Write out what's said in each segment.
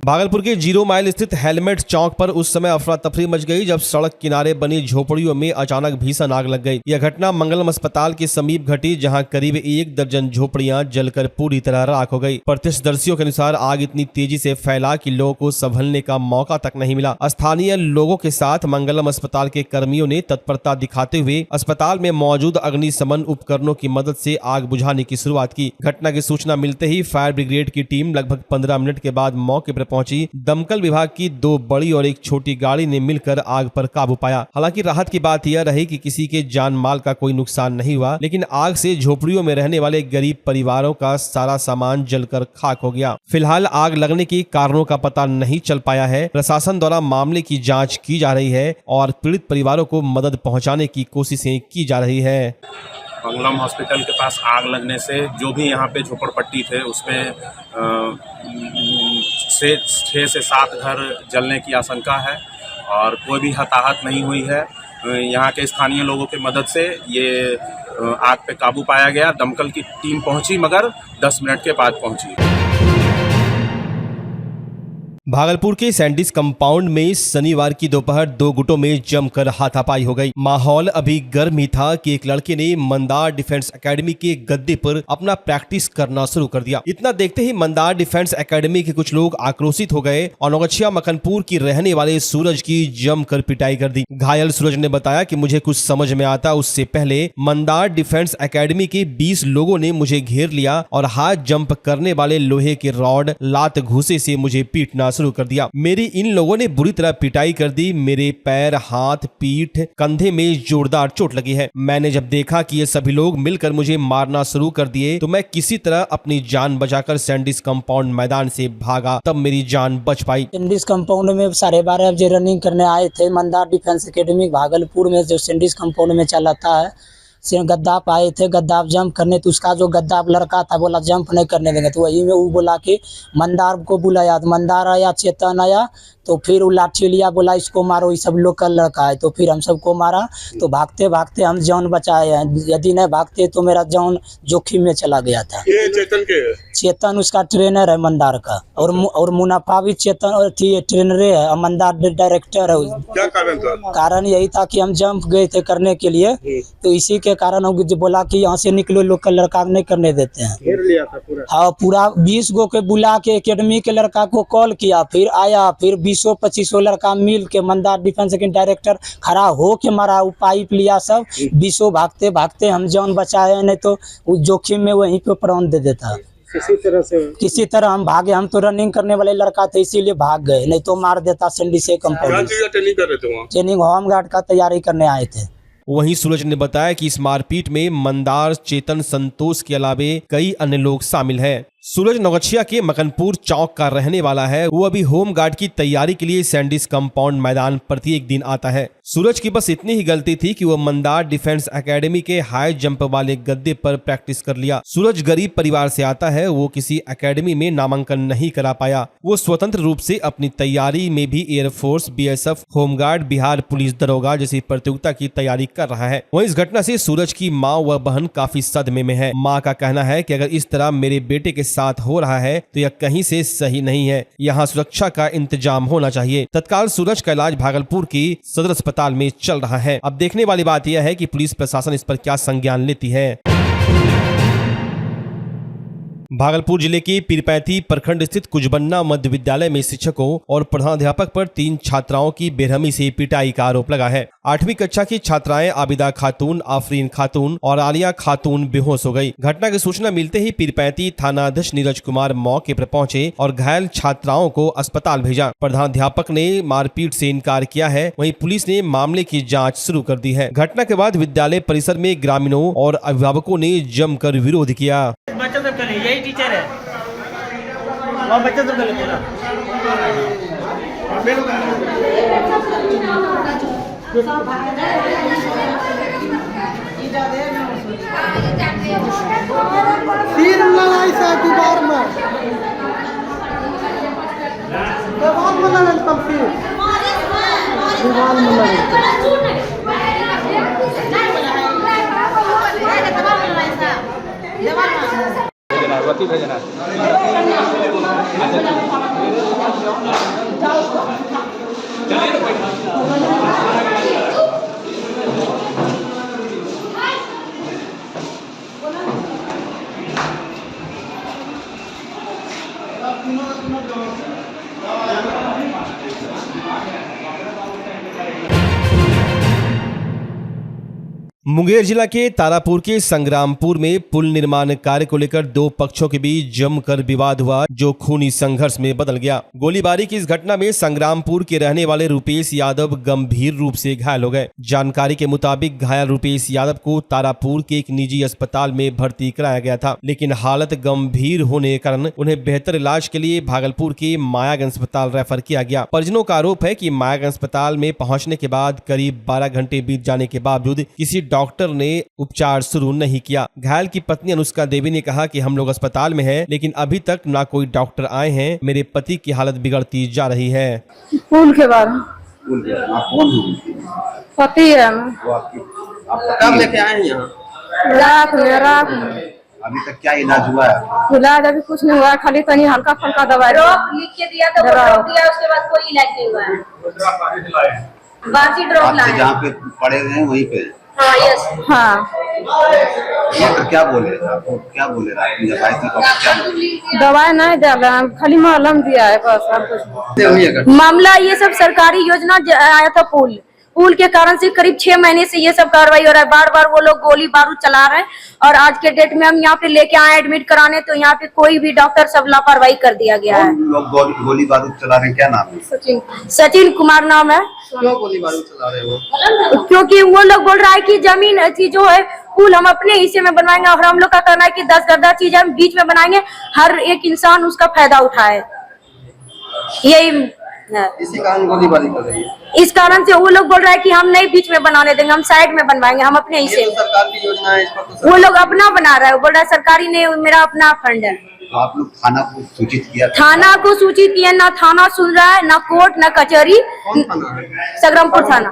भागलपुर के 0 माइल स्थित हेलमेट चौक पर उस समय अफरा तफरी मच गई जब सड़क किनारे बनी झोपड़ियों में अचानक भीषण आग लग गई। यह घटना मंगलम अस्पताल के समीप घटी, जहां करीब 1 दर्जन झोपड़ियां जलकर पूरी तरह राख हो गई। प्रत्यक्षदर्शियों के अनुसार आग इतनी तेजी से फैला कि लोगों को संभलने का मौका तक नहीं मिला। स्थानीय लोगों के साथ मंगलम अस्पताल के कर्मियों ने तत्परता दिखाते हुए अस्पताल में मौजूद अग्निशमन उपकरणों की मदद से आग बुझाने की शुरुआत की। घटना की सूचना मिलते ही फायर ब्रिगेड की टीम लगभग 15 मिनट के बाद मौके पर पहुंची। दमकल विभाग की 2 बड़ी और 1 छोटी गाड़ी ने मिलकर आग पर काबू पाया। हालांकि राहत की बात यह रही कि किसी के जान माल का कोई नुकसान नहीं हुआ, लेकिन आग से झोपड़ियों में रहने वाले गरीब परिवारों का सारा सामान जलकर खाक हो गया। फिलहाल आग लगने के कारणों का पता नहीं चल पाया है। प्रशासन द्वारा मामले की जांच की जा रही है और पीड़ित परिवारों को मदद पहुंचाने की कोशिशें की जा रही है। मंगलम हॉस्पिटल के पास आग लगने से जो भी यहाँ पे झोपड़पट्टी थे उसमें 6 से 7 घर जलने की आशंका है और कोई भी हताहत नहीं हुई है। यहाँ के स्थानीय लोगों की मदद से ये आग पे काबू पाया गया। दमकल की टीम पहुंची मगर 10 मिनट के बाद पहुंची। भागलपुर के सैंडिस कंपाउंड में शनिवार की दोपहर 2 गुटों में जमकर हाथापाई हो गई। माहौल अभी गर्म ही था कि एक लड़के ने मंदार डिफेंस एकेडमी के गद्दे पर अपना प्रैक्टिस करना शुरू कर दिया। इतना देखते ही मंदार डिफेंस एकेडमी के कुछ लोग आक्रोशित हो गए और नौगछिया मकनपुर की रहने वाले सूरज की जमकर पिटाई कर दी। घायल सूरज ने बताया कि मुझे कुछ समझ में आता उससे पहले मंदार डिफेंस एकेडमी के 20 लोगों ने मुझे घेर लिया और हाथ जंप करने वाले लोहे के रॉड लात घूसे से मुझे पीटना शुरू कर दिया। मेरी इन लोगों ने बुरी तरह पिटाई कर दी। मेरे पैर, हाथ, पीठ, कंधे में जोरदार चोट लगी है। मैंने जब देखा कि ये सभी लोग मिलकर मुझे मारना शुरू कर दिए तो मैं किसी तरह अपनी जान बचाकर सैंडिस कंपाउंड मैदान से भागा, तब मेरी जान बच पाई। सैंडिस कंपाउंड में 12:30 बजे रनिंग करने आए थे। मंदार डिफेंस एकेडमी भागलपुर में जो सैंडिस कंपाउंड में चलाता है, गद्दाप आए थे। गद्दाप जंप करने तो उसका जो गद्दाप लड़का था बोला जंप नहीं करने देंगे, तो वही में वो बोला कि मंदार को बुलाया। तो मंदार आया, चेतन आया, तो फिर वो लाठी लिया, बोला इसको मारो, ये सब लोग का लड़का है। तो फिर हम सबको मारा। तो भागते भागते हम जान बचाए हैं। यदि नहीं भागते तो मेरा जान जोखिम में चला गया था। ये चेतन के? चेतन उसका ट्रेनर है मंदार का, और मुनाफा भी चेतन और ट्रेनर है, मंदार डायरेक्टर है। क्या कारण था? कारण यही था कि हम जंप गए थे करने के लिए, तो इसी के कारण हम बोला कि यहाँ से निकलो, लोग का लड़का नहीं करने देते हैं। घेर लिया था पूरा? हाँ, पूरा 20 गो के बुला के एकेडमी के लड़का को कॉल किया, फिर आया, फिर 20-25 लड़का मिल के मंदार डिफेंस के डायरेक्टर खड़ा हो के मारा। वो पाइप लिया, सब 20 भागते भागते हम जान बचाए, नहीं तो वो जोखिम में वहीं पे प्राण दे देता। किसी तरह हम भागे। हम तो रनिंग करने वाले लड़का थे इसीलिए भाग गए, नहीं तो मार देता सैंडिस कंपाउंड। ट्रेनिंग कर रहे थे वहाँ? ट्रेनिंग होमगार्ड का तैयारी करने आए थे। वहीं सूरज ने बताया कि इस मारपीट में मंदार, चेतन, संतोष के अलावे कई अन्य लोग शामिल हैं। सूरज नौगछिया के मकनपुर चौक का रहने वाला है। वो अभी होम गार्ड की तैयारी के लिए सैंडिस कंपाउंड मैदान प्रत्येक दिन आता है। सूरज की बस इतनी ही गलती थी कि वो मंदार डिफेंस एकेडमी के हाई जंप वाले गद्दे पर प्रैक्टिस कर लिया। सूरज गरीब परिवार से आता है। वो किसी एकेडमी में नामांकन नहीं करा पाया। वो स्वतंत्र रूप से अपनी तैयारी में भी air force, BSF, home guard, Bihar police दरोगा जैसी प्रतियोगिता की तैयारी कर रहा है। वहीं इस घटना से सूरज की माँ व बहन काफी सदमे में है। माँ का कहना है कि अगर इस तरह मेरे बेटे के साथ हो रहा है तो यह कहीं से सही नहीं है। यहाँ सुरक्षा का इंतजाम होना चाहिए। तत्काल सूरज का इलाज भागलपुर की सदर अस्पताल में चल रहा है। अब देखने वाली बात यह है कि पुलिस प्रशासन इस पर क्या संज्ञान लेती है। भागलपुर जिले के पीरपैंती प्रखंड स्थित कुजबन्ना मध्य विद्यालय में शिक्षकों और प्रधानाध्यापक पर 3 छात्राओं की बेरहमी से पिटाई का आरोप लगा है। 8वीं कक्षा की छात्राएं आबिदा खातून, आफरीन खातून और आलिया खातून बेहोश हो गई। घटना की सूचना मिलते ही पीरपैंती थानाध्यक्ष नीरज कुमार मौके पर पहुंचे और घायल छात्राओं को अस्पताल भेजा। प्रधानाध्यापक ने मारपीट से इनकार किया है। वहीं पुलिस ने मामले की जाँच शुरू कर दी है। घटना के बाद विद्यालय परिसर में ग्रामीणों और अभिभावकों ने जमकर विरोध किया। यही टीचर है, वहाँ बच्चा तो गलत है ना। तीन लड़ाई से दीवार में लड़े तब फिर दीवार में लड़े। कथी भेजना है? मुंगेर जिला के तारापुर के संग्रामपुर में पुल निर्माण कार्य को लेकर दो पक्षों के बीच जमकर विवाद हुआ, जो खूनी संघर्ष में बदल गया। गोलीबारी की इस घटना में संग्रामपुर के रहने वाले रुपेश यादव गंभीर रूप से घायल हो गए। जानकारी के मुताबिक घायल रुपेश यादव को तारापुर के एक निजी अस्पताल में भर्ती कराया गया था, लेकिन हालत गंभीर होने के कारण उन्हें बेहतर इलाज के लिए भागलपुर के मायागंज अस्पताल रेफर किया गया। परिजनों का आरोप है कि मायागंज अस्पताल में पहुंचने के बाद करीब 12 घंटे बीत जाने के बावजूद किसी डॉक्टर ने उपचार शुरू नहीं किया। घायल की पत्नी अनुष्का देवी ने कहा कि हम लोग अस्पताल में हैं, लेकिन अभी तक ना कोई डॉक्टर आए हैं। मेरे पति की हालत बिगड़ती जा रही है। पुल के बाद पति है कब लेके आए हैं यहाँ? रात में अभी तक क्या इलाज हुआ है? इलाज अभी कुछ नहीं हुआ है, खाली तनी हल्का फुल्का दवाई लिख के दिया था, वो ड्रॉप दिया, उसके बाद कोई इलाज नहीं हुआ है। बासी ड्रॉप लाए जहाँ पे पड़े हुए हैं वहीं पे। हाँ, यस। हाँ, डॉक्टर क्या बोले आपको? क्या बोले दवाई नहीं दिया, खाली मलहम दिया है बस, और कुछ। मामला ये सब सरकारी योजना आया था पुल के कारण से करीब 6 महीने से ये सब कार्रवाई हो रहा है। बार बार वो लोग गोली बारूद चला रहे हैं और आज के डेट में हम यहाँ पे लेके आए एडमिट कराने, तो यहाँ पे कोई भी डॉक्टर सब लापरवाही कर दिया गया है। लोग गोली बारूद चला रहे हैं, क्या नाम है? सचिन कुमार नाम है। क्यों गोली बारूद चला रहे हो? क्योंकि वो लोग बोल रहा है कि जमीन ऐसी जो है पुल हम अपने हिस्से में बनवाएंगे, और हम लोग का कहना है कि 10 गद्दा चीज हम बीच में बनाएंगे, हर एक इंसान उसका फायदा उठाए। यही इसी कारण गोलीबारी कर रही है। इस कारण से वो लोग बोल रहा है कि हम नहीं बीच में बनाने देंगे, हम साइड में बनवाएंगे, हम अपने हिस्से में। सरकार की योजना है, इस पर तो वो लोग अपना बना रहा है, बोल रहा है सरकारी ने, मेरा अपना फंड है। तो आप लोग थाना को सूचित किया? थाना को सूचित किया, ना थाना सुन रहा है, ना कोर्ट, ना कचहरी। कौन थाना है? संग्रामपुर थाना,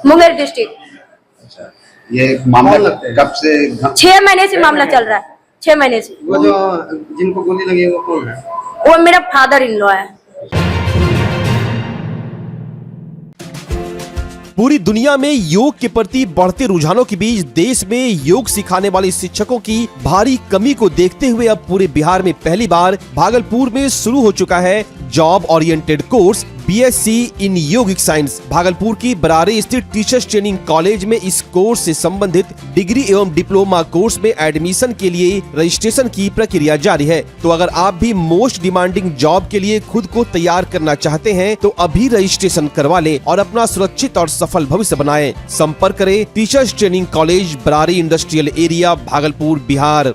मुंगेर डिस्ट्रिक्ट। अच्छा, ये मामला कब से? 6 महीने से मामला चल रहा है, 6 महीने से। वो जो जिनको गोली लगी वो कौन है? वो मेरा फादर इन लॉ है। पूरी दुनिया में योग के प्रति बढ़ते रुझानों के बीच देश में योग सिखाने वाले शिक्षकों की भारी कमी को देखते हुए अब पूरे बिहार में पहली बार भागलपुर में शुरू हो चुका है job oriented course BSc in yogic science. Bhagalpur की बरारी स्थित टीचर्स ट्रेनिंग कॉलेज में इस कोर्स से संबंधित डिग्री एवं डिप्लोमा कोर्स में एडमिशन के लिए रजिस्ट्रेशन की प्रक्रिया जारी है। तो अगर आप भी मोस्ट डिमांडिंग जॉब के लिए खुद को तैयार करना चाहते हैं तो अभी रजिस्ट्रेशन करवा लें और अपना सुरक्षित और सफल भविष्य बनाएं। संपर्क करें teachers training college, Barari industrial area, Bhagalpur, Bihar.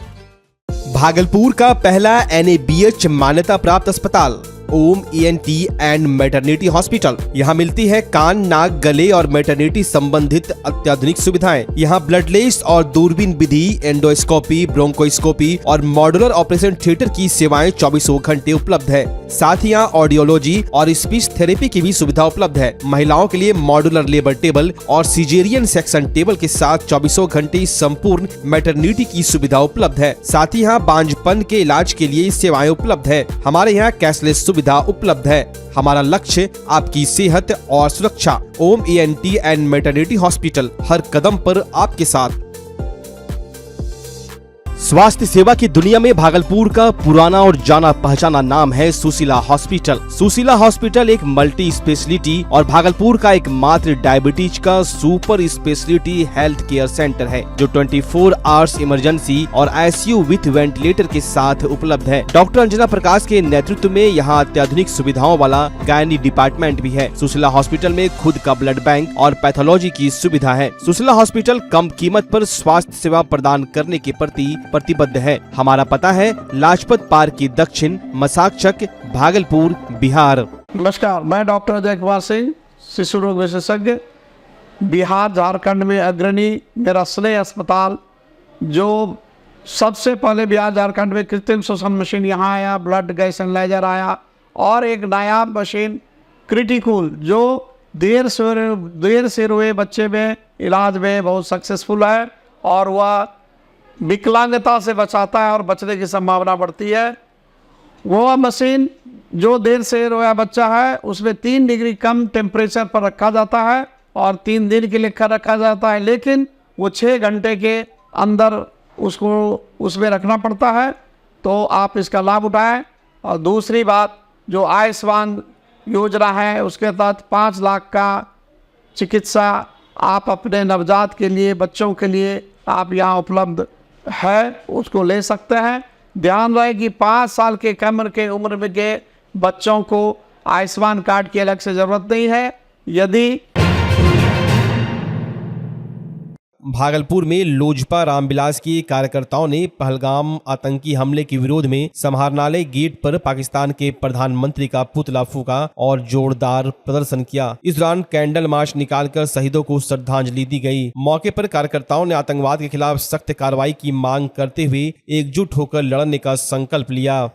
Bhagalpur का पहला NABH मान्यता प्राप्त अस्पताल ओम ENT एंड मैटरनिटी हॉस्पिटल। यहाँ मिलती है कान, नाक, गले और मैटरनिटी संबंधित अत्याधुनिक सुविधाएं। यहाँ ब्लडलेस और दूरबीन विधि, एंडोस्कोपी, ब्रोंकोस्कोपी और मॉड्यूलर ऑपरेशन थिएटर की सेवाएं 24 घंटे उपलब्ध है। साथ ही यहाँ ऑडियोलॉजी और स्पीच थेरेपी की भी सुविधा उपलब्ध है। महिलाओं के लिए मॉड्यूलर लेबर टेबल और सिजेरियन सेक्शन टेबल के साथ 24 घंटे संपूर्ण मैटरनिटी की सुविधा उपलब्ध है। साथ ही यहाँ बांझपन के इलाज के लिए सेवाएं उपलब्ध है। हमारे यहाँ कैशलेस सुविधा उपलब्ध है। हमारा लक्ष्य आपकी सेहत और सुरक्षा। ओम ENT एंड मैटरनिटी हॉस्पिटल, हर कदम पर आपके साथ। स्वास्थ्य सेवा की दुनिया में भागलपुर का पुराना और जाना पहचाना नाम है सुशीला हॉस्पिटल। सुशीला हॉस्पिटल एक मल्टी स्पेशलिटी और भागलपुर का एकमात्र डायबिटीज का super speciality health care centre है, जो 24 आवर्स इमरजेंसी और ICU विथ वेंटिलेटर के साथ उपलब्ध है। डॉक्टर अंजना प्रकाश के नेतृत्व में यहाँ अत्याधुनिक सुविधाओं वाला गायनी डिपार्टमेंट भी है। सुशीला हॉस्पिटल में खुद का ब्लड बैंक और पैथोलॉजी की सुविधा है। सुशीला हॉस्पिटल कम कीमत पर स्वास्थ्य सेवा प्रदान करने के प्रति प्रतिबद्ध है। हमारा पता है लाजपत पार्क की दक्षिण, मसाकचक, भागलपुर, बिहार। नमस्कार, मैं डॉक्टर अजय कुमार सिंह, शिशु रोग विशेषज्ञ, बिहार झारखंड में अग्रणी। मेरा स्नेह अस्पताल जो सबसे पहले बिहार झारखंड में कृत्रिम श्वसन मशीन यहाँ आया, ब्लड गैस एनालाइजर आया, और एक नायाब मशीन क्रिटिकल जो देर से रोए बच्चे में इलाज में बहुत सक्सेसफुल है, और वह विकलांगता से बचाता है और बचने की संभावना बढ़ती है। वो मशीन जो देर से रोया बच्चा है उसमें 3 डिग्री कम टेम्परेचर पर रखा जाता है और 3 दिन के लिए रखा जाता है, लेकिन वो 6 घंटे के अंदर उसको उसमें रखना पड़ता है। तो आप इसका लाभ उठाएं। और दूसरी बात, जो आयुष्मान योजना है उसके तहत 5 लाख का चिकित्सा आप अपने नवजात के लिए, बच्चों के लिए आप यहाँ उपलब्ध है, उसको ले सकते हैं। ध्यान रहे कि 5 साल के कम के उम्र में के बच्चों को आयुष्मान कार्ड की अलग से ज़रूरत नहीं है। यदि भागलपुर में लोजपा रामविलास की कार्यकर्ताओं ने पहलगाम आतंकी हमले के विरोध में समाहरणालय गेट पर पाकिस्तान के प्रधानमंत्री का पुतला फूका और जोरदार प्रदर्शन किया। इस दौरान कैंडल मार्च निकालकर शहीदों को श्रद्धांजलि दी गई। मौके पर कार्यकर्ताओं ने आतंकवाद के खिलाफ सख्त कार्रवाई की मांग करते हुए एकजुट होकर लड़ने का संकल्प लिया।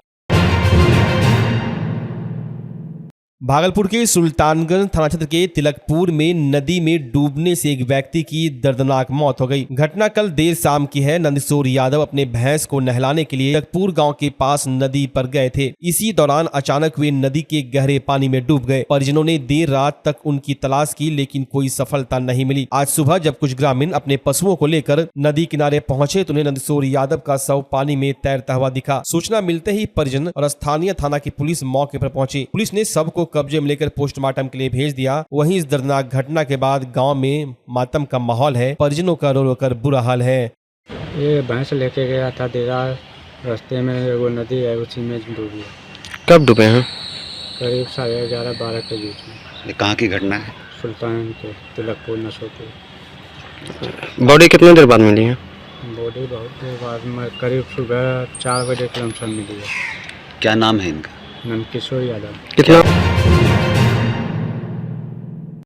भागलपुर के सुल्तानगंज थाना क्षेत्र के तिलकपुर में नदी में डूबने से एक व्यक्ति की दर्दनाक मौत हो गई। घटना कल देर शाम की है। नंदकिशोर यादव अपने भैंस को नहलाने के लिए तिलकपुर गांव के पास नदी पर गए थे। इसी दौरान अचानक वे नदी के गहरे पानी में डूब गए। परिजनों ने देर रात तक उनकी तलाश की, लेकिन कोई सफलता नहीं मिली। आज सुबह जब कुछ ग्रामीण अपने पशुओं को लेकर नदी किनारे पहुंचे तो उन्हें नंदकिशोर यादव का शव पानी में तैरता हुआ दिखा। सूचना मिलते ही परिजन और स्थानीय थाना की पुलिस मौके पर पहुंची। पुलिस ने शव को कब्जे में लेकर पोस्टमार्टम के लिए भेज दिया। वहीं इस दर्दनाक घटना के बाद गांव में मातम का माहौल है। परिजनों का रो रो कर बुरा हाल है। ये भैंस लेके गया था देरा, रास्ते में वो नदी है उसी में डूब गया। कब डूबे हैं? करीब 11:30-12 के बीच में। ये कहाँ की घटना है? सुल्तान के तिलकपुर नसोपुर। बॉडी कितने देर बाद मिली है? बॉडी बहुत देर बाद में, करीब सुबह 4 बजे के लमसम मिली है। क्या नाम है इनका? नंदकिशोर यादव। कितना